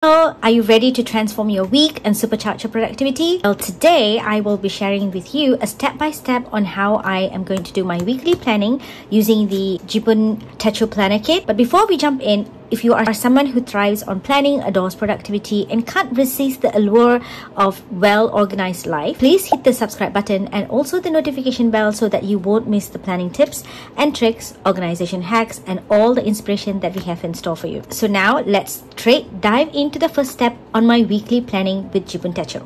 So, are you ready to transform your week and supercharge your productivity? Well, today I will be sharing with you a step-by-step on how I am going to do my weekly planning using the Jibun Techo planner kit. But before we jump in, if you are someone who thrives on planning, adores productivity, and can't resist the allure of well-organized life, please hit the subscribe button and also the notification bell so that you won't miss the planning tips and tricks, organization hacks, and all the inspiration that we have in store for you. So now let's straight dive into the first step on my weekly planning with Jibun Techo.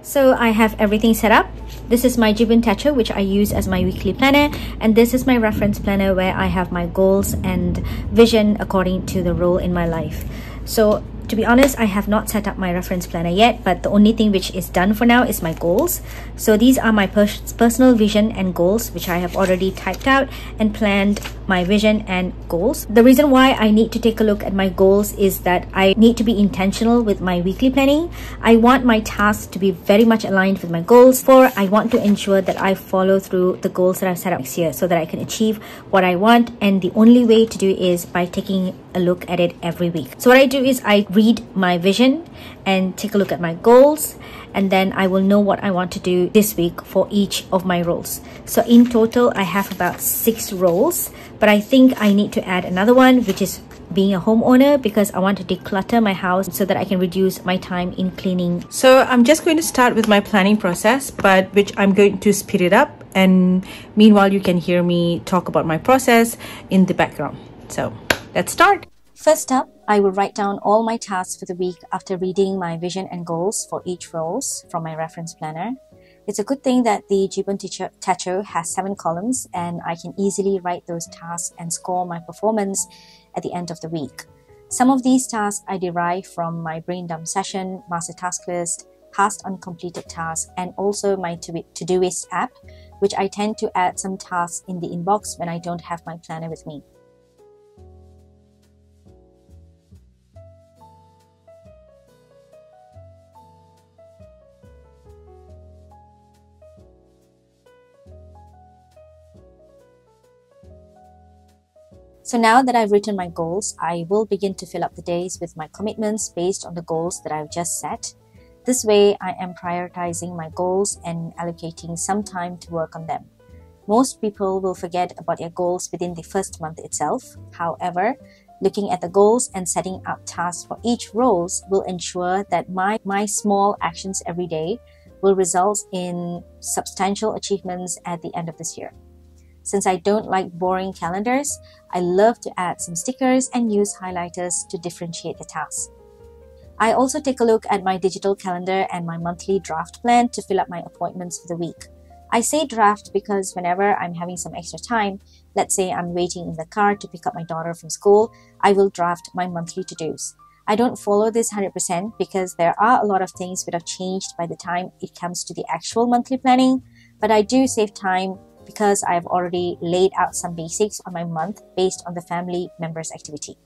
So I have everything set up. This is my Jibun Techo, which I use as my weekly planner, and this is my reference planner where I have my goals and vision according to the role in my life. So to be honest, I have not set up my reference planner yet, but the only thing which is done for now is my goals. So these are my personal vision and goals, which I have already typed out and planned my vision and goals. The reason why I need to take a look at my goals is that I need to be intentional with my weekly planning. I want my tasks to be very much aligned with my goals, for I want to ensure that I follow through the goals that I've set up next year so that I can achieve what I want, and the only way to do is by taking a look at it every week. So what I do is I read my vision and take a look at my goals, and then I will know what I want to do this week for each of my roles. So in total, I have about 6 roles, but I think I need to add another one, which is being a homeowner, because I want to declutter my house so that I can reduce my time in cleaning. So I'm just going to start with my planning process, but which I'm going to speed it up, and meanwhile you can hear me talk about my process in the background. So let's start. First up, I will write down all my tasks for the week after reading my vision and goals for each roles from my reference planner. It's a good thing that the Jibun Techo has 7 columns, and I can easily write those tasks and score my performance at the end of the week. Some of these tasks I derive from my brain dump session, master task list, past uncompleted tasks, and also my Todoist app, which I tend to add some tasks in the inbox when I don't have my planner with me. So now that I've written my goals, I will begin to fill up the days with my commitments based on the goals that I've just set. This way, I am prioritizing my goals and allocating some time to work on them. Most people will forget about their goals within the first month itself. However, looking at the goals and setting up tasks for each role will ensure that my small actions every day will result in substantial achievements at the end of this year. Since I don't like boring calendars, I love to add some stickers and use highlighters to differentiate the tasks. I also take a look at my digital calendar and my monthly draft plan to fill up my appointments for the week. I say draft because whenever I'm having some extra time, let's say I'm waiting in the car to pick up my daughter from school, I will draft my monthly to-dos. I don't follow this 100% because there are a lot of things that have changed by the time it comes to the actual monthly planning, but I do save time because I've already laid out some basics on my month based on the family members' activity.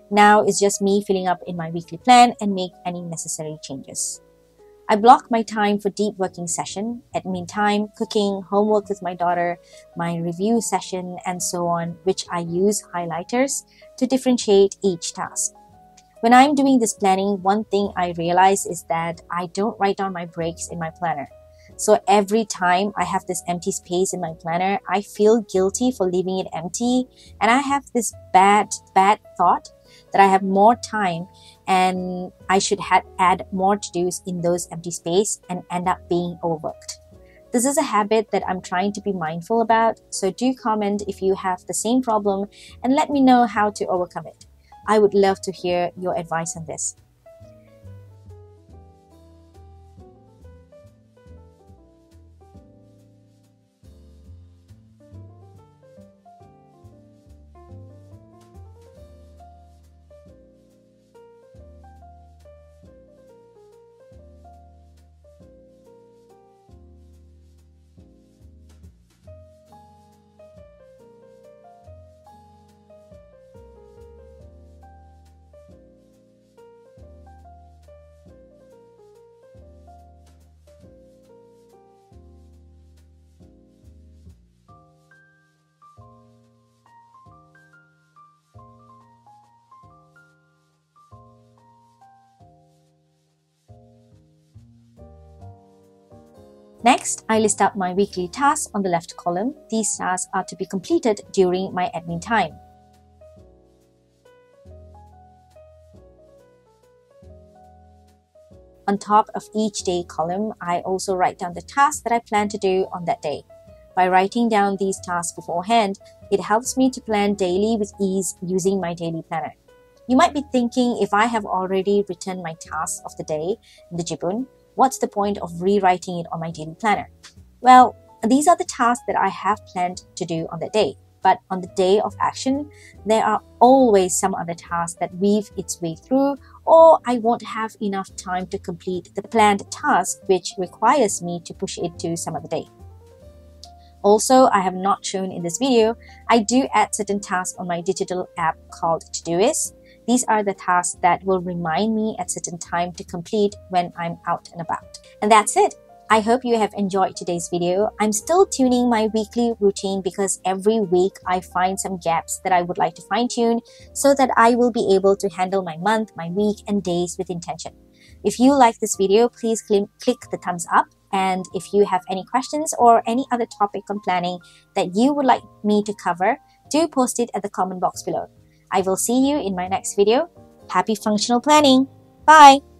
Now it's just me filling up in my weekly plan and make any necessary changes. I block my time for deep working session, admin time, cooking, homework with my daughter, my review session, and so on, which I use highlighters to differentiate each task. When I'm doing this planning, one thing I realize is that I don't write down my breaks in my planner. So every time I have this empty space in my planner, I feel guilty for leaving it empty. And I have this bad thought that I have more time and I should add more to-dos in those empty space and end up being overworked. This is a habit that I'm trying to be mindful about. So do comment if you have the same problem and let me know how to overcome it. I would love to hear your advice on this. Next, I list out my weekly tasks on the left column. These tasks are to be completed during my admin time. On top of each day column, I also write down the tasks that I plan to do on that day. By writing down these tasks beforehand, it helps me to plan daily with ease using my daily planner. You might be thinking, if I have already written my tasks of the day in the Jibun, what's the point of rewriting it on my daily planner? Well, these are the tasks that I have planned to do on that day. But on the day of action, there are always some other tasks that weave its way through, or I won't have enough time to complete the planned task, which requires me to push it to some other day. Also, I have not shown in this video, I do add certain tasks on my digital app called Todoist. These are the tasks that will remind me at certain time to complete when I'm out and about. And that's it. I hope you have enjoyed today's video. I'm still tuning my weekly routine because every week I find some gaps that I would like to fine-tune so that I will be able to handle my month, my week, and days with intention. If you like this video, please click the thumbs up. And if you have any questions or any other topic on planning that you would like me to cover, do post it at the comment box below. I will see you in my next video. Happy functional planning! Bye!